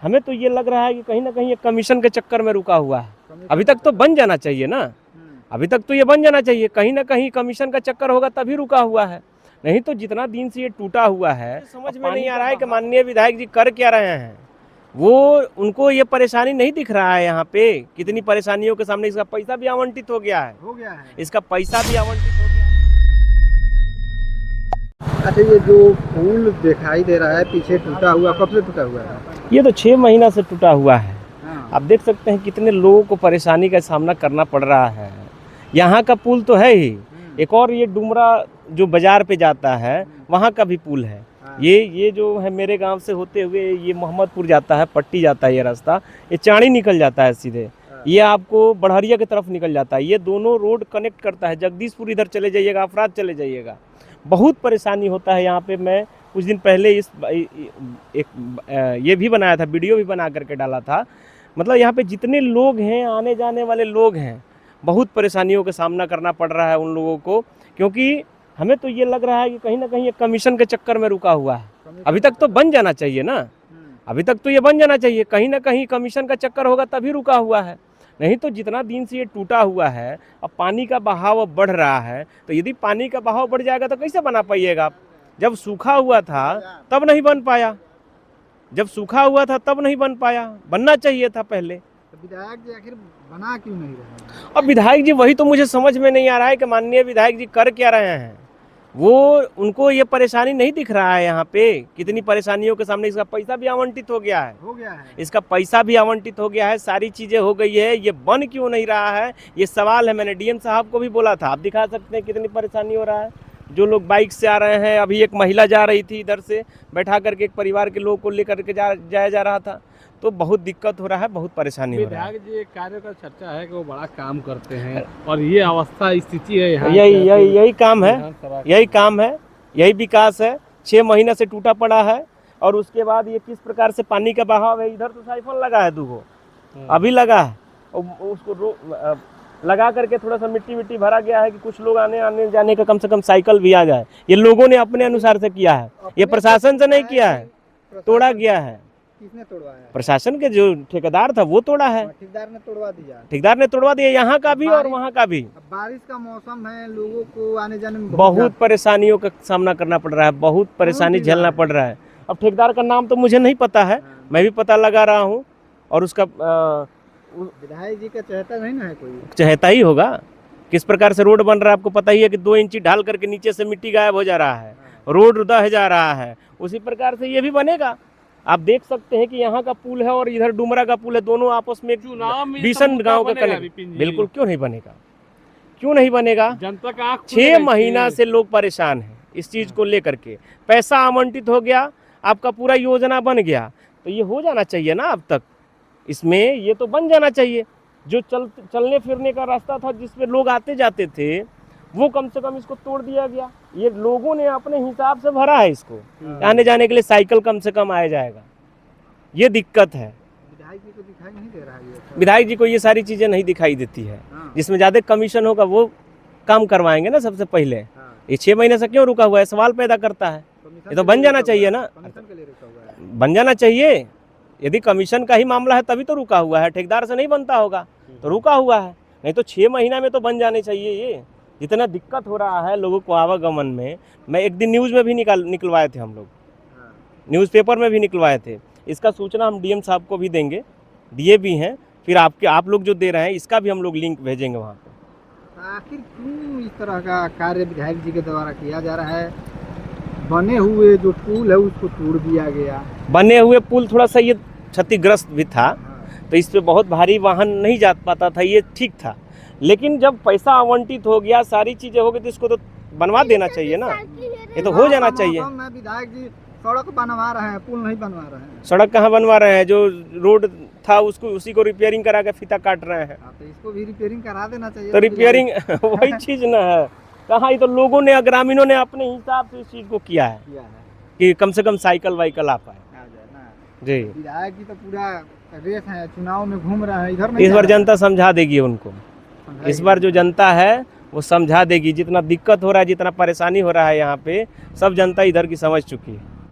हमें तो ये लग रहा है कि कहीं ना कहीं ये कमीशन के चक्कर में रुका हुआ है। अभी तक तो बन जाना चाहिए ना, अभी तक तो ये बन जाना चाहिए। कहीं ना कहीं कमीशन का चक्कर होगा तभी रुका हुआ है, नहीं तो जितना दिन से ये टूटा हुआ है समझ में नहीं आ रहा है कि माननीय विधायक जी कर क्या रहे हैं। वो उनको ये परेशानी नहीं दिख रहा है यहाँ पे कितनी परेशानियों के सामने इसका पैसा भी आवंटित हो गया है, इसका पैसा भी आवंटित हो गया है। अच्छा, ये जो पुल दिखाई दे रहा है पीछे टूटा हुआ, कब से टूटा हुआ है? ये तो 6 महीना से टूटा हुआ है। हाँ। आप देख सकते हैं कितने लोगों को परेशानी का सामना करना पड़ रहा है। यहाँ का पुल तो है ही, एक और ये डुमरा जो बाजार पे जाता है वहाँ का भी पुल है। ये जो है मेरे गांव से होते हुए ये मोहम्मदपुर जाता है, पट्टी जाता है, ये रास्ता ये चाणी निकल जाता है सीधे, ये आपको बढ़हरिया की तरफ निकल जाता है। ये दोनों रोड कनेक्ट करता है, जगदीशपुर इधर चले जाइएगा, अफराद चले जाइएगा, बहुत परेशानी होता है यहाँ पे। मैं कुछ दिन पहले ये भी बनाया था, वीडियो भी बना करके डाला था। मतलब यहाँ पे जितने लोग हैं, आने जाने वाले लोग हैं, बहुत परेशानियों का सामना करना पड़ रहा है उन लोगों को, क्योंकि हमें तो ये लग रहा है कि कहीं ना कहीं ये कमीशन के चक्कर में रुका हुआ है। अभी तक तो बन जाना चाहिए ना, अभी तक तो ये बन जाना चाहिए। कहीं ना कहीं कमीशन का चक्कर होगा तभी रुका हुआ है, नहीं तो जितना दिन से ये टूटा हुआ है, अब पानी का बहाव अब बढ़ रहा है, तो यदि पानी का बहाव बढ़ जाएगा तो कैसे बना पाइएगा आप? जब सूखा हुआ था तब नहीं बन पाया, जब सूखा हुआ था तब नहीं बन पाया, बनना चाहिए था पहले। तो विधायक जी आखिर बना क्यों नहीं रहे? अब विधायक जी वही तो मुझे समझ में नहीं आ रहा है कि माननीय विधायक जी कर क्या रहे हैं। वो उनको ये परेशानी नहीं दिख रहा है यहाँ पे कितनी परेशानियों के सामने इसका पैसा भी आवंटित हो गया है, इसका पैसा भी आवंटित हो गया है, सारी चीज़ें हो गई है, ये बन क्यों नहीं रहा है ये सवाल है। मैंने डीएम साहब को भी बोला था, आप दिखा सकते हैं कितनी परेशानी हो रहा है। जो लोग बाइक से आ रहे हैं, अभी एक महिला जा रही थी इधर से बैठा करके, एक परिवार के लोग को लेकर के जाया जा रहा था, तो बहुत दिक्कत हो रहा है, बहुत परेशानी हो रहा है। विधायक जी कार्य का चर्चा है कि वो बड़ा काम करते हैं और ये अवस्था स्थिति है यहाँ। यही काम है, यही काम है, यही विकास है। 6 महीने से टूटा पड़ा है, और उसके बाद ये किस प्रकार से पानी का बहाव है। इधर तो साइफन लगा है 2 अभी लगा है, उसको लगा करके थोड़ा सा मिट्टी भरा गया है कि कुछ लोग आने जाने का कम से कम साइकिल भी आ जाए। ये लोगों ने अपने अनुसार से किया है, ये प्रशासन से नहीं किया है, तोड़ा गया है। किसने तोड़वाया? प्रशासन के जो ठेकेदार था वो तोड़ा है, ठेकेदार ने तोड़वा दिया। ठेकेदार ने तोड़वा दिया, यहाँ का भी और वहाँ का भी। बारिश का मौसम है, लोगों को आने जाने में बहुत परेशानियों का सामना करना पड़ रहा है, बहुत परेशानी झेलना पड़ रहा है। अब ठेकेदार का नाम तो मुझे नहीं पता है, मैं भी पता लगा रहा हूँ। और उसका विधायक जी का चहेता नहीं ना है कोई? चहेता ही होगा। किस प्रकार से रोड बन रहा है आपको पता ही है कि 2 इंची ढाल करके नीचे से मिट्टी गायब हो जा रहा है, रोड दह जा रहा है। उसी प्रकार से ये भी बनेगा। आप देख सकते हैं कि यहाँ का पुल है और इधर डुमरा का पुल है, दोनों आपस में भीषण गांव का कनेक्ट। बिल्कुल, क्यों नहीं बनेगा, क्यों नहीं बनेगा? जनता का 6 महीना से लोग परेशान हैं इस चीज को लेकर के। पैसा आवंटित हो गया, आपका पूरा योजना बन गया, तो ये हो जाना चाहिए ना अब तक, इसमें ये तो बन जाना चाहिए। जो चलने फिरने का रास्ता था जिसमें लोग आते जाते थे, वो कम से कम इसको तोड़ दिया गया। ये लोगों ने अपने हिसाब से भरा है इसको, आने जाने के लिए साइकिल कम से कम आया जाएगा, ये दिक्कत है। विधायक जी को दिखाई नहीं दे रहा है? विधायक जी को ये सारी चीजें नहीं दिखाई देती है। जिसमें ज्यादा कमीशन होगा वो काम करवाएंगे ना सबसे पहले। ये 6 महीने से क्यों रुका हुआ है, सवाल पैदा करता है। ये तो बन जाना चाहिए ना, बन जाना चाहिए। यदि कमीशन का ही मामला है तभी तो रुका हुआ है, ठेकेदार से नहीं बनता होगा तो रुका हुआ है, नहीं तो 6 महीना में तो बन जाने चाहिए। ये जितना दिक्कत हो रहा है लोगों को आवागमन में, मैं एक दिन न्यूज़ में भी निकलवाए थे हम लोग, न्यूज़पेपर में भी निकलवाए थे। इसका सूचना हम डीएम साहब को भी देंगे, दिए भी हैं, फिर आप लोग जो दे रहे हैं इसका भी हम लोग लिंक भेजेंगे वहाँ पे। आखिर क्यों इस तरह का कार्य विधायक जी के द्वारा किया जा रहा है? बने हुए जो पुल है उसको तोड़ दिया गया। बने हुए पुल थोड़ा सा ये क्षतिग्रस्त भी था, तो इस पे बहुत भारी वाहन नहीं जा पाता था, ये ठीक था। लेकिन जब पैसा आवंटित हो गया, सारी चीजें हो गई, तो इसको तो बनवा देना चाहिए ना, ये तो हो जाना चाहिए। विधायक जी सड़क बनवा रहे हैं, पुल नहीं बनवा रहे हैं। सड़क कहाँ बनवा रहे हैं, जो रोड था उसको उसी को रिपेयरिंग करा के फीता काट रहे हैं। तो इसको भी रिपेयरिंग करा देना चाहिए। तो रिपेयरिंग वही चीज ना है, कहाँ, ये तो लोगों ने, ग्रामीणों ने अपने हिसाब से इस चीज को किया है कि कम से कम साइकिल वाइकल आ पाए जी। विधायक जी तो पूरा रेस है, चुनाव में घूम रहे हैं, इधर नहीं। इस बार जनता समझा देगी उनको, इस बार जो जनता है वो समझा देगी। जितना दिक्कत हो रहा है, जितना परेशानी हो रहा है यहाँ पे, सब जनता इधर की समझ चुकी है।